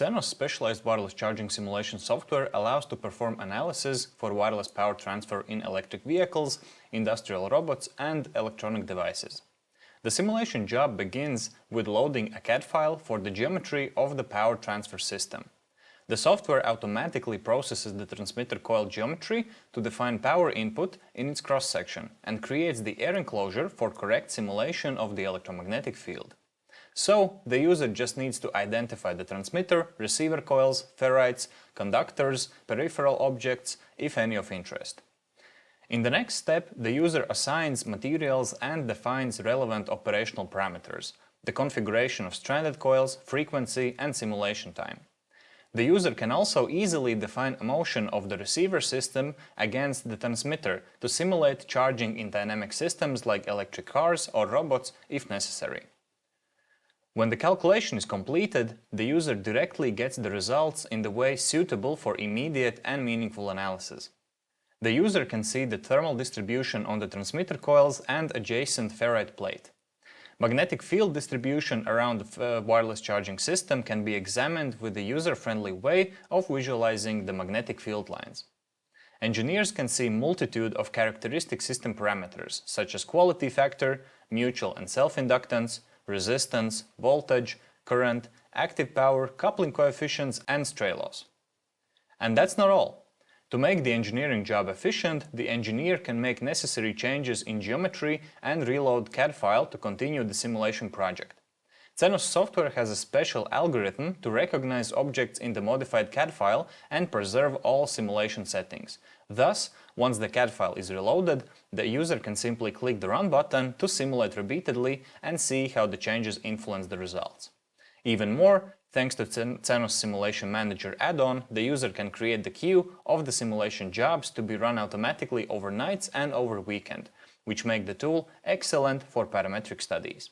CENOS specialized wireless charging simulation software allows to perform analysis for wireless power transfer in electric vehicles, industrial robots, and electronic devices. The simulation job begins with loading a CAD file for the geometry of the power transfer system. The software automatically processes the transmitter coil geometry to define power input in its cross-section and creates the air enclosure for correct simulation of the electromagnetic field. So, the user just needs to identify the transmitter, receiver coils, ferrites, conductors, peripheral objects, if any of interest. In the next step, the user assigns materials and defines relevant operational parameters, the configuration of stranded coils, frequency, and simulation time. The user can also easily define a motion of the receiver system against the transmitter to simulate charging in dynamic systems like electric cars or robots if necessary. When the calculation is completed, the user directly gets the results in the way suitable for immediate and meaningful analysis. The user can see the thermal distribution on the transmitter coils and adjacent ferrite plate. Magnetic field distribution around the wireless charging system can be examined with a user-friendly way of visualizing the magnetic field lines. Engineers can see multitude of characteristic system parameters, such as quality factor, mutual and self-inductance, resistance, voltage, current, active power, coupling coefficients, and stray loss. And that's not all. To make the engineering job efficient, the engineer can make necessary changes in geometry and reload CAD file to continue the simulation project. CENOS software has a special algorithm to recognize objects in the modified CAD file and preserve all simulation settings. Thus, once the CAD file is reloaded, the user can simply click the Run button to simulate repeatedly and see how the changes influence the results. Even more, thanks to CENOS Simulation Manager add-on, the user can create the queue of the simulation jobs to be run automatically over nights and over weekend, which make the tool excellent for parametric studies.